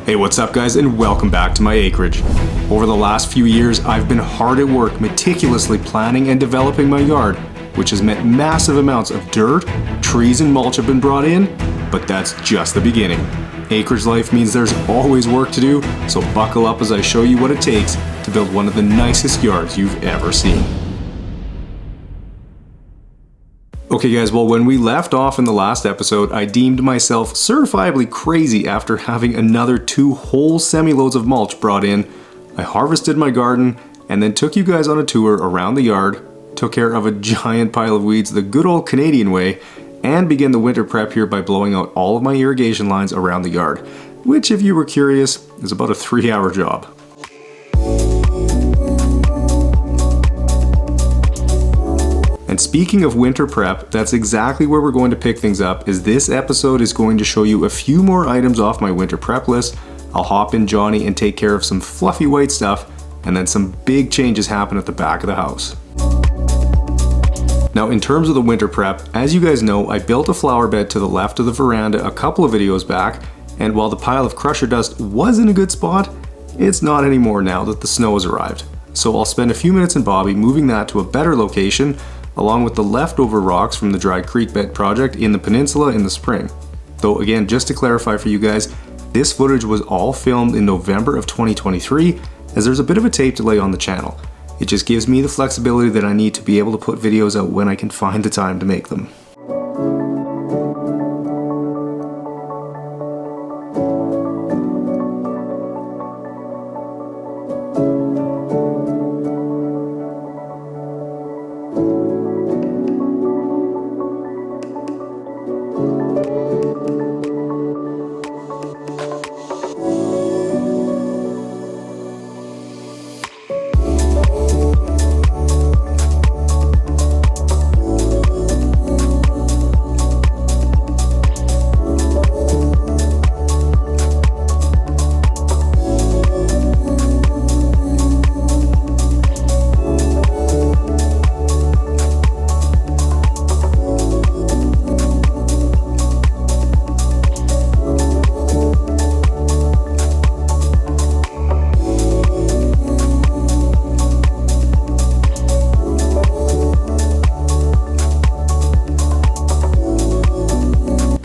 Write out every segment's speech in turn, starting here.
Hey, what's up guys, and welcome back to my acreage. Over the last few years, I've been hard at work meticulously planning and developing my yard, which has meant massive amounts of dirt, trees, and mulch have been brought in, but that's just the beginning. Acreage life means there's always work to do, so buckle up as I show you what it takes to build one of the nicest yards you've ever seen. Okay guys, well when we left off in the last episode, I deemed myself certifiably crazy after having another 2 whole semi-loads of mulch brought in. I harvested my garden and then took you guys on a tour around the yard, took care of a giant pile of weeds the good old Canadian way, and began the winter prep here by blowing out all of my irrigation lines around the yard, which if you were curious, is about a 3-hour job. And speaking of winter prep, that's exactly where we're going to pick things up, as this episode is going to show you a few more items off my winter prep list. I'll hop in Johnny and take care of some fluffy white stuff, and then some big changes happen at the back of the house. Now in terms of the winter prep, as you guys know, I built a flower bed to the left of the veranda a couple of videos back, and while the pile of crusher dust was in a good spot, it's not anymore now that the snow has arrived. So I'll spend a few minutes in Bobby moving that to a better location, along with the leftover rocks from the dry creek bed project in the peninsula in the spring. Though again, just to clarify for you guys, this footage was all filmed in November of 2023, as there's a bit of a tape delay on the channel. It just gives me the flexibility that I need to be able to put videos out when I can find the time to make them.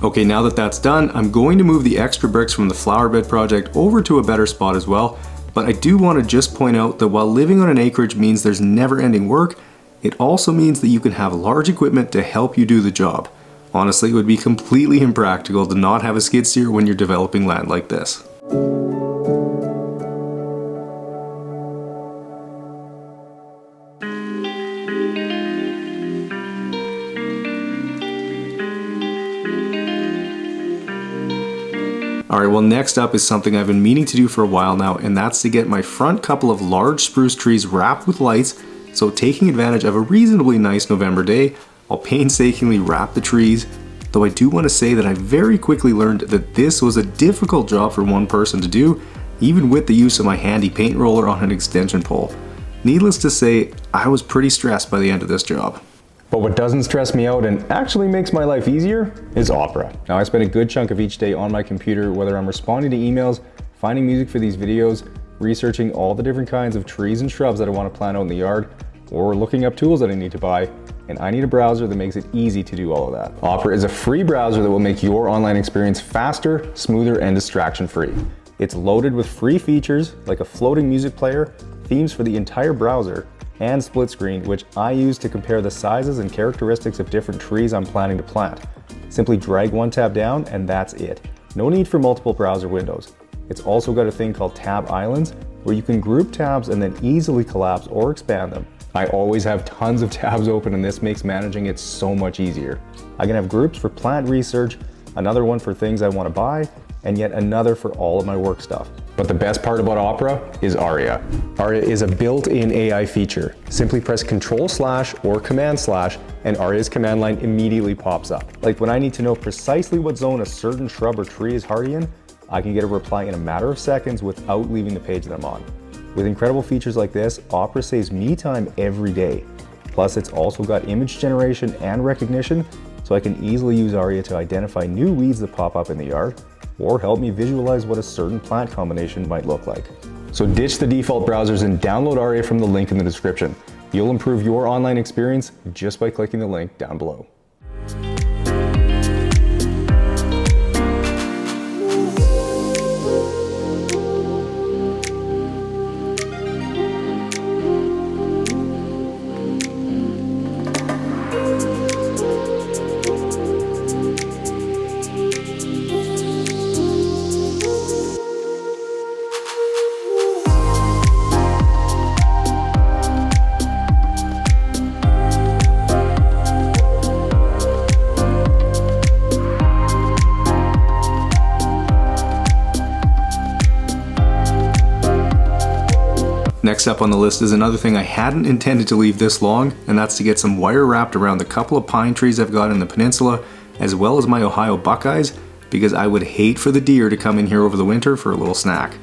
Okay, now that that's done, I'm going to move the extra bricks from the flower bed project over to a better spot as well, but I do want to just point out that while living on an acreage means there's never-ending work, it also means that you can have large equipment to help you do the job. Honestly, it would be completely impractical to not have a skid steer when you're developing land like this. Alright, well next up is something I've been meaning to do for a while now, and that's to get my front couple of large spruce trees wrapped with lights. So taking advantage of a reasonably nice November day, I'll painstakingly wrap the trees, though I do want to say that I very quickly learned that this was a difficult job for one person to do, even with the use of my handy paint roller on an extension pole. Needless to say, I was pretty stressed by the end of this job. But what doesn't stress me out and actually makes my life easier is Opera. Now I spend a good chunk of each day on my computer, whether I'm responding to emails, finding music for these videos, researching all the different kinds of trees and shrubs that I want to plant out in the yard, or looking up tools that I need to buy, and I need a browser that makes it easy to do all of that. Opera is a free browser that will make your online experience faster, smoother, and distraction-free. It's loaded with free features like a floating music player, themes for the entire browser, and split screen, which I use to compare the sizes and characteristics of different trees I'm planning to plant. Simply drag one tab down and that's it. No need for multiple browser windows. It's also got a thing called tab islands, where you can group tabs and then easily collapse or expand them. I always have tons of tabs open, and this makes managing it so much easier. I can have groups for plant research, another one for things I want to buy, and yet another for all of my work stuff. But the best part about Opera is Aria. Aria is a built-in AI feature. Simply press Control/ or Command/ and Aria's command line immediately pops up. Like when I need to know precisely what zone a certain shrub or tree is hardy in, I can get a reply in a matter of seconds without leaving the page that I'm on. With incredible features like this, Opera saves me time every day. Plus, it's also got image generation and recognition, so I can easily use Aria to identify new weeds that pop up in the yard, or help me visualize what a certain plant combination might look like. So ditch the default browsers and download RA from the link in the description. You'll improve your online experience just by clicking the link down below. Next up on the list is another thing I hadn't intended to leave this long, and that's to get some wire wrapped around the couple of pine trees I've got in the peninsula, as well as my Ohio buckeyes, because I would hate for the deer to come in here over the winter for a little snack.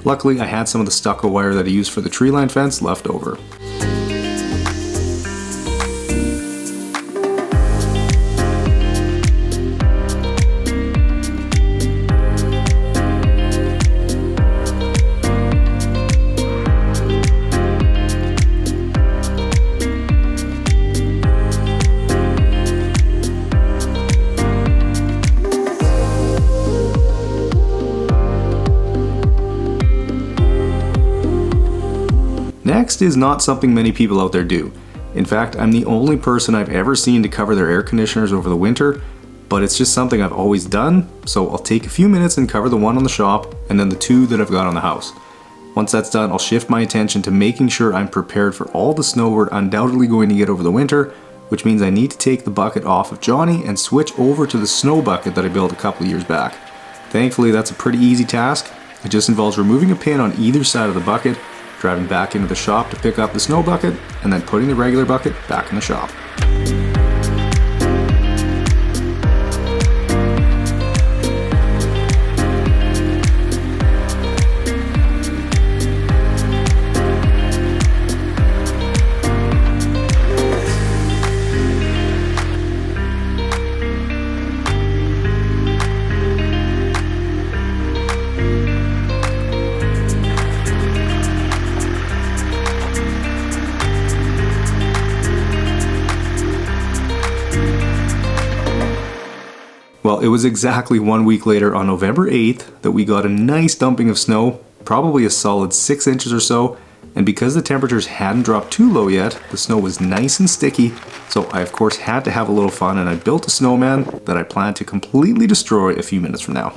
Luckily, I had some of the stucco wire that I used for the tree line fence left over. Next is not something many people out there do. In fact, I'm the only person I've ever seen to cover their air conditioners over the winter, but it's just something I've always done, so I'll take a few minutes and cover the one on the shop and then the two that I've got on the house. Once that's done, I'll shift my attention to making sure I'm prepared for all the snow we're undoubtedly going to get over the winter, which means I need to take the bucket off of Johnny and switch over to the snow bucket that I built a couple of years back. Thankfully, that's a pretty easy task. It just involves removing a pin on either side of the bucket, driving back into the shop to pick up the snow bucket, and then putting the regular bucket back in the shop. Well, it was exactly 1 week later on November 8th that we got a nice dumping of snow, probably a solid 6 inches or so, and because the temperatures hadn't dropped too low yet, the snow was nice and sticky, so I of course had to have a little fun and I built a snowman that I plan to completely destroy a few minutes from now.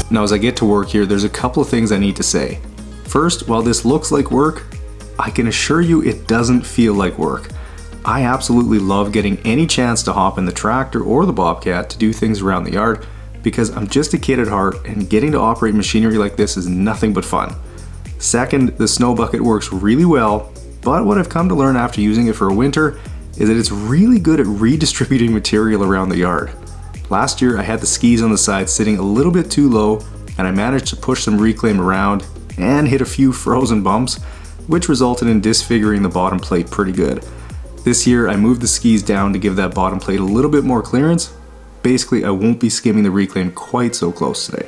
Now as I get to work here, there's a couple of things I need to say. First, while this looks like work, I can assure you it doesn't feel like work. I absolutely love getting any chance to hop in the tractor or the bobcat to do things around the yard because I'm just a kid at heart and getting to operate machinery like this is nothing but fun. Second, the snow bucket works really well, but what I've come to learn after using it for a winter is that it's really good at redistributing material around the yard. Last year I had the skis on the side sitting a little bit too low and I managed to push some reclaim around and hit a few frozen bumps, which resulted in disfiguring the bottom plate pretty good. This year I moved the skis down to give that bottom plate a little bit more clearance. Basically I won't be skimming the reclaim quite so close today.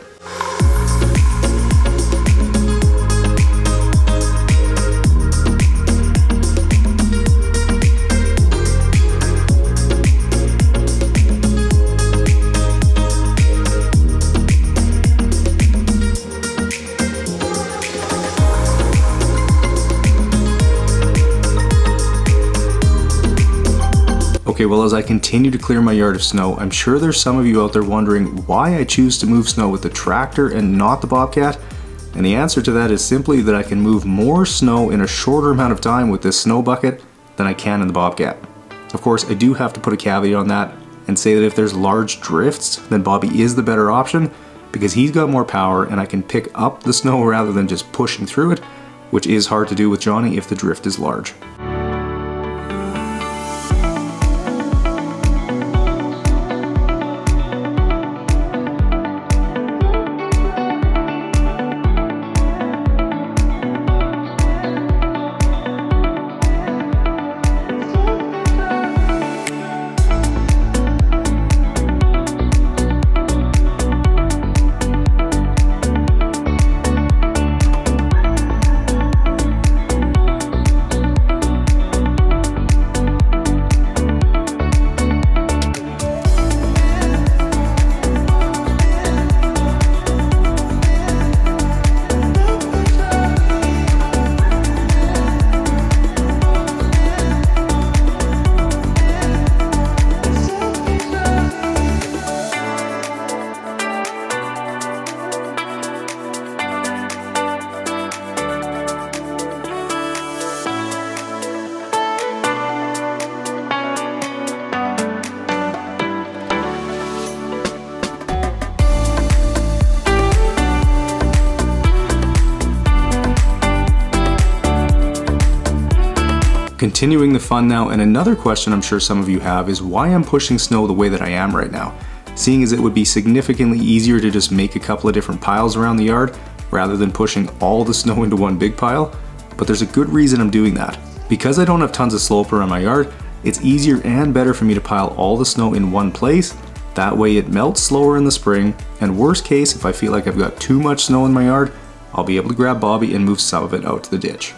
Okay, well, as I continue to clear my yard of snow, I'm sure there's some of you out there wondering why I choose to move snow with the tractor and not the Bobcat. And the answer to that is simply that I can move more snow in a shorter amount of time with this snow bucket than I can in the Bobcat. Of course, I do have to put a caveat on that and say that if there's large drifts, then Bobby is the better option because he's got more power and I can pick up the snow rather than just pushing through it, which is hard to do with Johnny if the drift is large. Continuing the fun now, and another question I'm sure some of you have is why I'm pushing snow the way that I am right now, seeing as it would be significantly easier to just make a couple of different piles around the yard rather than pushing all the snow into one big pile. But there's a good reason I'm doing that. Because I don't have tons of slope around my yard, it's easier and better for me to pile all the snow in one place. That way it melts slower in the spring, and worst case, if I feel like I've got too much snow in my yard, I'll be able to grab Bobby and move some of it out to the ditch.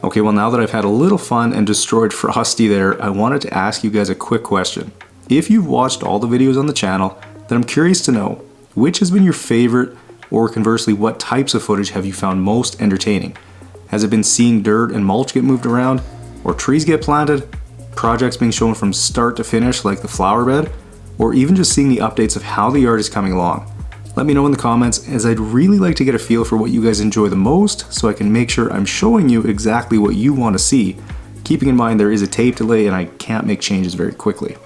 Okay, well, now that I've had a little fun and destroyed Frosty there, I wanted to ask you guys a quick question. If you've watched all the videos on the channel, then I'm curious to know which has been your favorite, or conversely, what types of footage have you found most entertaining? Has it been seeing dirt and mulch get moved around, or trees get planted, projects being shown from start to finish like the flower bed, or even just seeing the updates of how the yard is coming along? Let me know in the comments, as I'd really like to get a feel for what you guys enjoy the most so I can make sure I'm showing you exactly what you want to see, keeping in mind there is a tape delay and I can't make changes very quickly.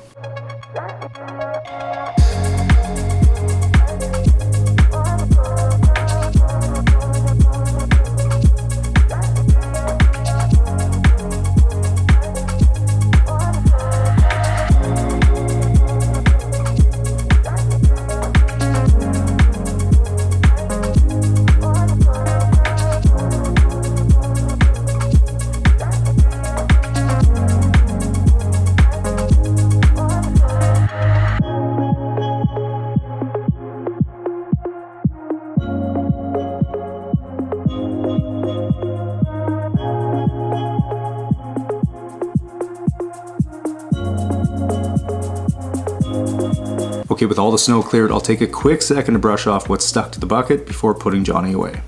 Okay, with all the snow cleared, I'll take a quick second to brush off what's stuck to the bucket before putting Johnny away.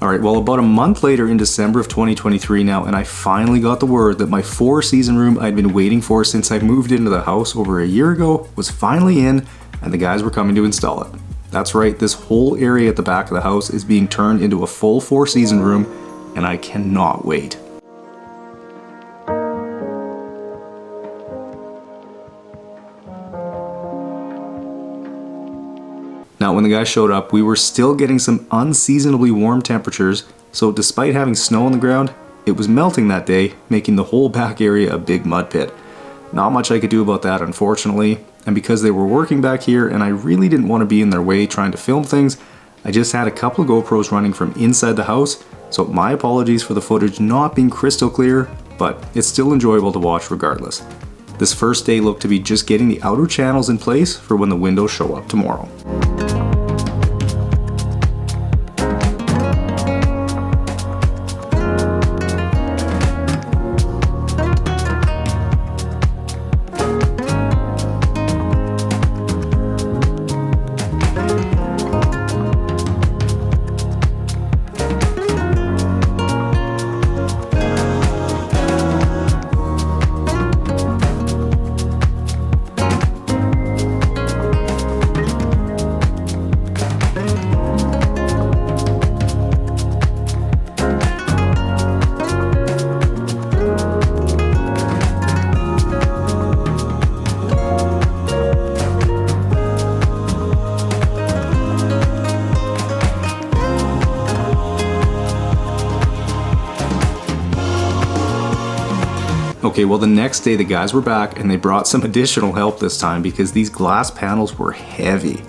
Alright, well, about a month later in December of 2023 now, and I finally got the word that my 4-season room I'd been waiting for since I moved into the house over a year ago was finally in, and the guys were coming to install it. That's right, this whole area at the back of the house is being turned into a full 4-season room, and I cannot wait. Now, when the guys showed up, we were still getting some unseasonably warm temperatures, so despite having snow on the ground, it was melting that day, making the whole back area a big mud pit. Not much I could do about that, unfortunately, and because they were working back here and I really didn't want to be in their way trying to film things, I just had a couple of GoPros running from inside the house, so my apologies for the footage not being crystal clear, but it's still enjoyable to watch regardless. This first day looked to be just getting the outer channels in place for when the windows show up tomorrow. Okay, well, the next day the guys were back and they brought some additional help this time because these glass panels were heavy.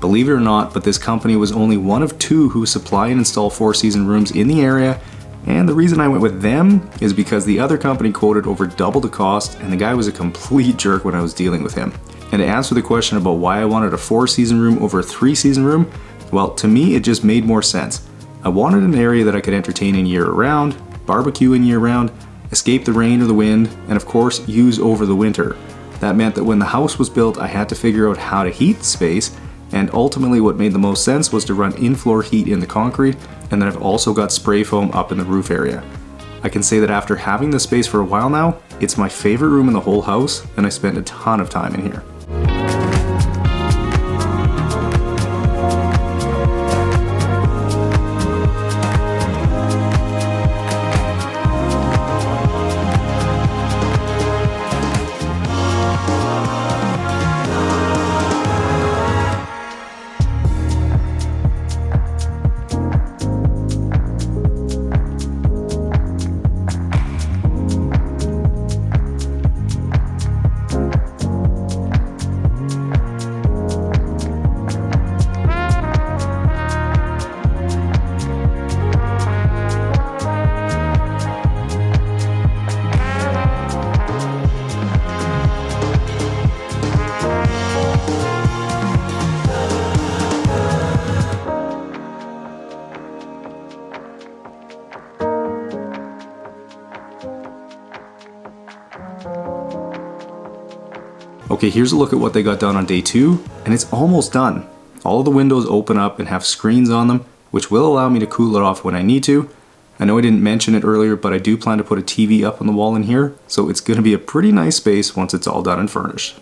Believe it or not, but this company was only one of 2 who supply and install 4-season rooms in the area, and the reason I went with them is because the other company quoted over double the cost and the guy was a complete jerk when I was dealing with him. And to answer the question about why I wanted a 4-season room over a 3-season room, well, to me it just made more sense. I wanted an area that I could entertain in year-round, barbecue in year-round, escape the rain or the wind, and of course use over the winter. That meant that when the house was built I had to figure out how to heat the space, and ultimately what made the most sense was to run in-floor heat in the concrete, and then I've also got spray foam up in the roof area. I can say that after having this space for a while now, it's my favorite room in the whole house, and I spend a ton of time in here. Okay, here's a look at what they got done on day 2, and it's almost done. All of the windows open up and have screens on them, which will allow me to cool it off when I need to. I know I didn't mention it earlier, but I do plan to put a TV up on the wall in here, so it's going to be a pretty nice space once it's all done and furnished.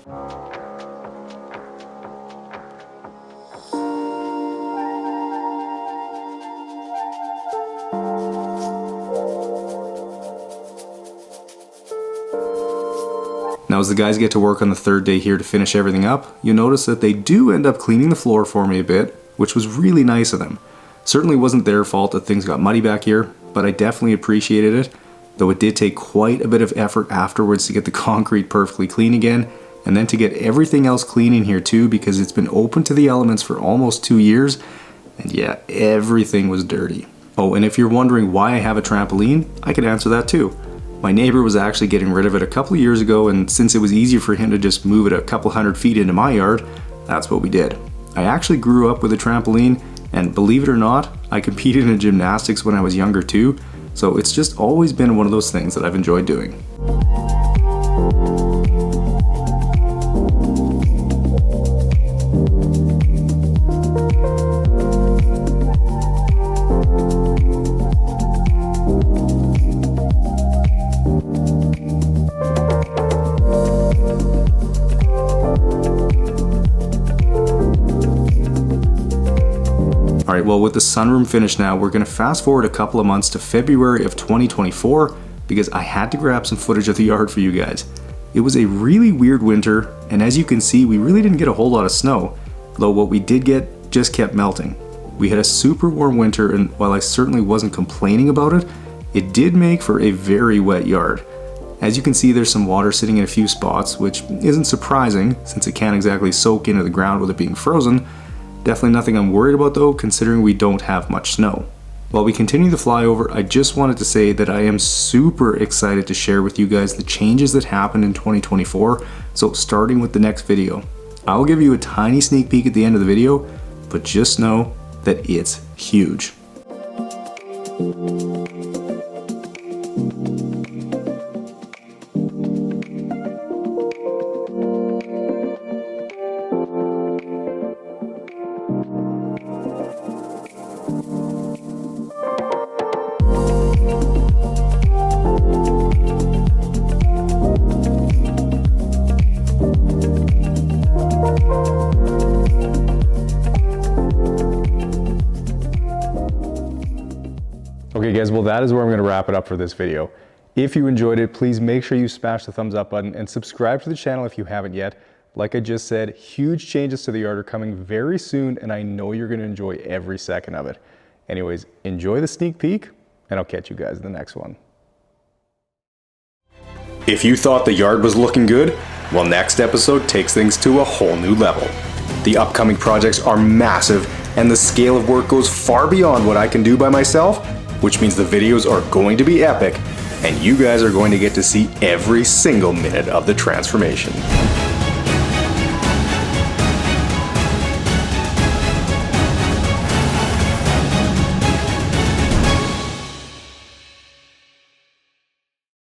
Now as the guys get to work on the third day here to finish everything up, you'll notice that they do end up cleaning the floor for me a bit, which was really nice of them. Certainly wasn't their fault that things got muddy back here, but I definitely appreciated it, though it did take quite a bit of effort afterwards to get the concrete perfectly clean again, and then to get everything else clean in here too, because it's been open to the elements for almost 2 years, and yeah, everything was dirty. Oh, and if you're wondering why I have a trampoline, I can answer that too. My neighbor was actually getting rid of it a couple of years ago, and since it was easier for him to just move it a couple hundred feet into my yard, that's what we did. I actually grew up with a trampoline, and believe it or not, I competed in gymnastics when I was younger too, so it's just always been one of those things that I've enjoyed doing. Alright, well with the sunroom finished now, we're going to fast forward a couple of months to February of 2024 because I had to grab some footage of the yard for you guys. It was a really weird winter, and as you can see, we really didn't get a whole lot of snow, though what we did get just kept melting. We had a super warm winter, and while I certainly wasn't complaining about it, it did make for a very wet yard. As you can see, there's some water sitting in a few spots, which isn't surprising since it can't exactly soak into the ground with it being frozen. Definitely nothing I'm worried about though, considering we don't have much snow. While we continue the flyover, I just wanted to say that I am super excited to share with you guys the changes that happened in 2024, so starting with the next video. I'll give you a tiny sneak peek at the end of the video, but just know that it's huge. Okay guys, well that is where I'm going to wrap it up for this video. If you enjoyed it, please make sure you smash the thumbs up button and subscribe to the channel if you haven't yet. Like I just said, huge changes to the yard are coming very soon, and I know you're going to enjoy every second of it. Anyways, enjoy the sneak peek, and I'll catch you guys in the next one. If you thought the yard was looking good, well, next episode takes things to a whole new level. The upcoming projects are massive, and the scale of work goes far beyond what I can do by myself, which means the videos are going to be epic, and you guys are going to get to see every single minute of the transformation.